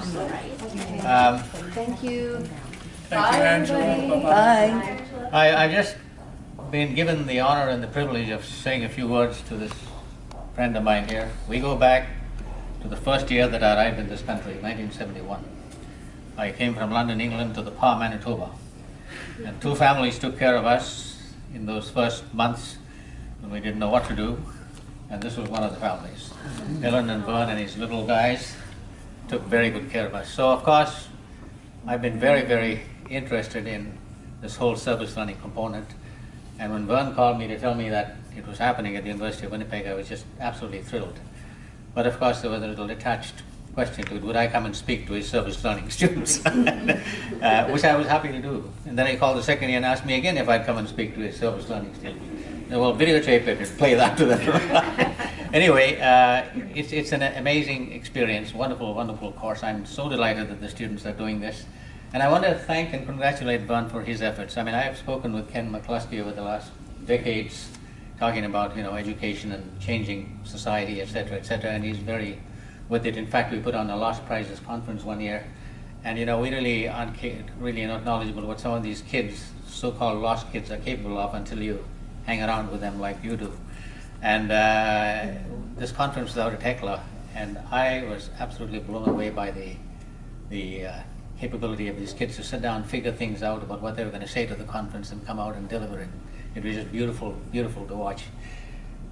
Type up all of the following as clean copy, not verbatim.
Thank you. Thank you, Angela. Bye. I've just been given the honor and the privilege of saying a few words to this friend of mine here. We go back to the first year that I arrived in this country, 1971. I came from London, England to the Pas, Manitoba. And two families took care of us in those first months when we didn't know what to do. And this was one of the families. Ellen and Vern and his little guys took very good care of us. So, of course, I've been very, very interested in this whole service learning component. And when Vern called me to tell me that it was happening at the University of Winnipeg, I was just absolutely thrilled. But of course, there was a little attached question to it. Would I come and speak to his service learning students? Which I was happy to do. And then he called the second year and asked me again if I'd come and speak to his service learning students. Well, videotape it and play that to them. Anyway, it's an amazing experience, wonderful, wonderful course. I'm so delighted that the students are doing this. And I want to thank and congratulate Vern for his efforts. I mean, I have spoken with Ken McCluskey over the last decades, talking about, education and changing society, etc., and he's very with it. In fact, we put on a Lost Prizes conference one year, and we really aren't not knowledgeable what some of these kids, so-called lost kids, are capable of until you hang around with them like you do. And this conference was out at Hecla, and I was absolutely blown away by the capability of these kids to sit down, figure things out about what they were going to say to the conference and come out and deliver it. It was just beautiful, beautiful to watch.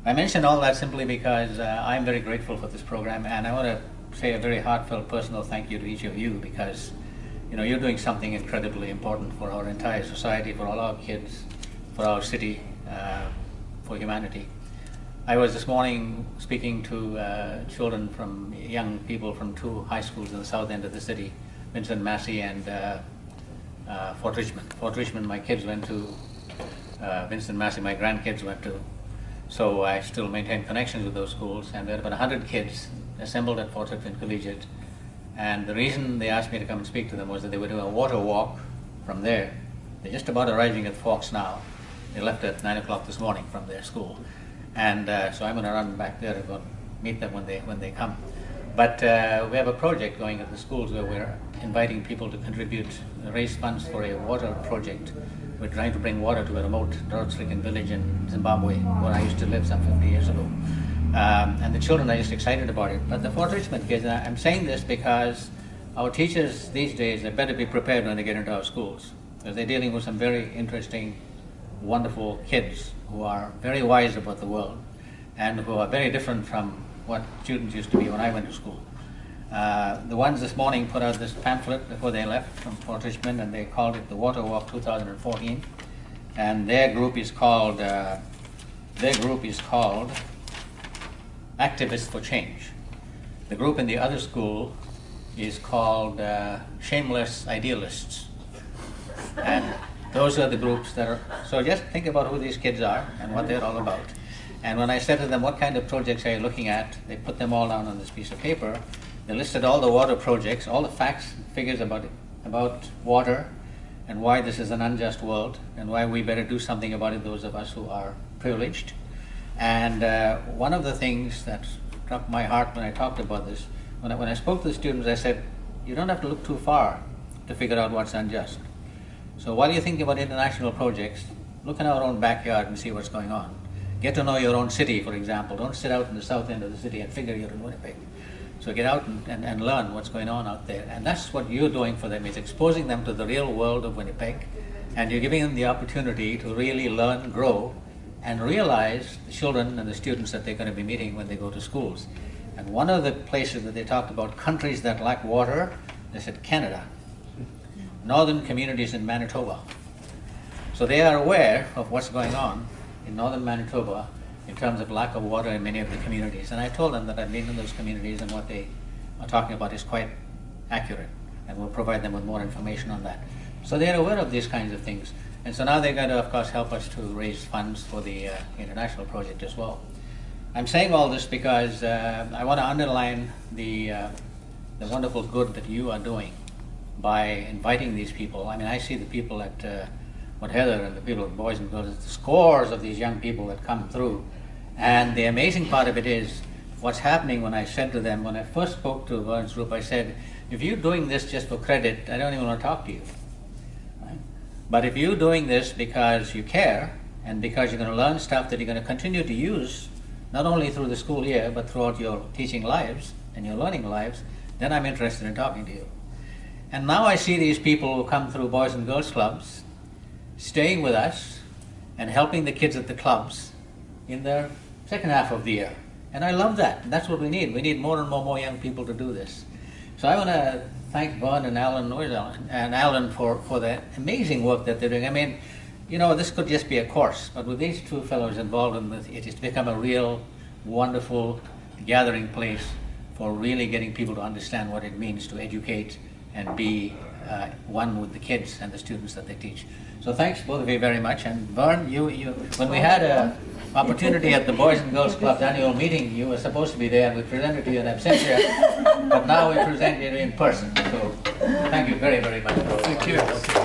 I mention all that simply because I'm very grateful for this program, and I want to say a very heartfelt personal thank you to each of you, because you're doing something incredibly important for our entire society, for all our kids, for our city, for humanity. I was this morning speaking to young people from two high schools in the south end of the city, Vincent Massey and Fort Richmond. Fort Richmond, my kids went to. Vincent Massey, my grandkids went to. So I still maintain connections with those schools, and there are about 100 kids assembled at Fort Richmond Collegiate. And the reason they asked me to come and speak to them was that they were doing a water walk from there. They're just about arriving at Forks now. They left at 9 o'clock this morning from their school. And so I'm going to run back there and go meet them when they come. But we have a project going at the schools where we're inviting people to contribute, raise funds for a water project. We're trying to bring water to a remote, drought-stricken village in Zimbabwe, where I used to live some 50 years ago. And the children are just excited about it. But the Fort Richmond kids, and I'm saying this because our teachers these days, they better be prepared when they get into our schools, because they're dealing with some very interesting, wonderful kids who are very wise about the world and who are very different from what students used to be when I went to school. The ones this morning put out this pamphlet before they left from Fort Richmond, and they called it the Water Walk 2014. And their group is called Activists for Change. The group in the other school is called Shameless Idealists. And those are the groups that are. So just think about who these kids are and what they're all about. And when I said to them, what kind of projects are you looking at? They put them all down on this piece of paper. They listed all the water projects, all the facts, figures about water, and why this is an unjust world, and why we better do something about it, those of us who are privileged. And one of the things that struck my heart when I talked about this, when I spoke to the students, I said, you don't have to look too far to figure out what's unjust. So while you're thinking about international projects, look in our own backyard and see what's going on. Get to know your own city, for example. Don't sit out in the south end of the city and figure you're in Winnipeg. So get out and learn what's going on out there. And that's what you're doing for them, is exposing them to the real world of Winnipeg. And you're giving them the opportunity to really learn, grow, and realize the children and the students that they're going to be meeting when they go to schools. And one of the places that they talked about countries that lack water, they said Canada. Northern communities in Manitoba. So they are aware of what's going on in northern Manitoba in terms of lack of water in many of the communities. And I told them that I've been in those communities and what they are talking about is quite accurate, and we'll provide them with more information on that. So they're aware of these kinds of things. And so now they're going to, of course, help us to raise funds for the international project as well. I'm saying all this because I want to underline the wonderful good that you are doing by inviting these people. I mean, I see the people at Mount Heather and the people at Boys and Girls, the scores of these young people that come through. And the amazing part of it is what's happening when I said to them, when I first spoke to Vern's group, I said, If you're doing this just for credit, I don't even want to talk to you. Right? But if you're doing this because you care and because you're going to learn stuff that you're going to continue to use, not only through the school year, but throughout your teaching lives and your learning lives, then I'm interested in talking to you. And now I see these people who come through Boys and Girls Clubs staying with us and helping the kids at the clubs in their second half of the year. And I love that. And that's what we need. We need more and more young people to do this. So I want to thank Vern and Alan for the amazing work that they're doing. I mean, you know, this could just be a course, but with these two fellows involved in it, it's become a real, wonderful gathering place for really getting people to understand what it means to educate and be one with the kids and the students that they teach. So thanks both of you very much. And Vern, you when we had an opportunity at the Boys and Girls Club's annual meeting, you were supposed to be there and we presented to you in absentia, but now we present you in person. So thank you very, very much. Thank you.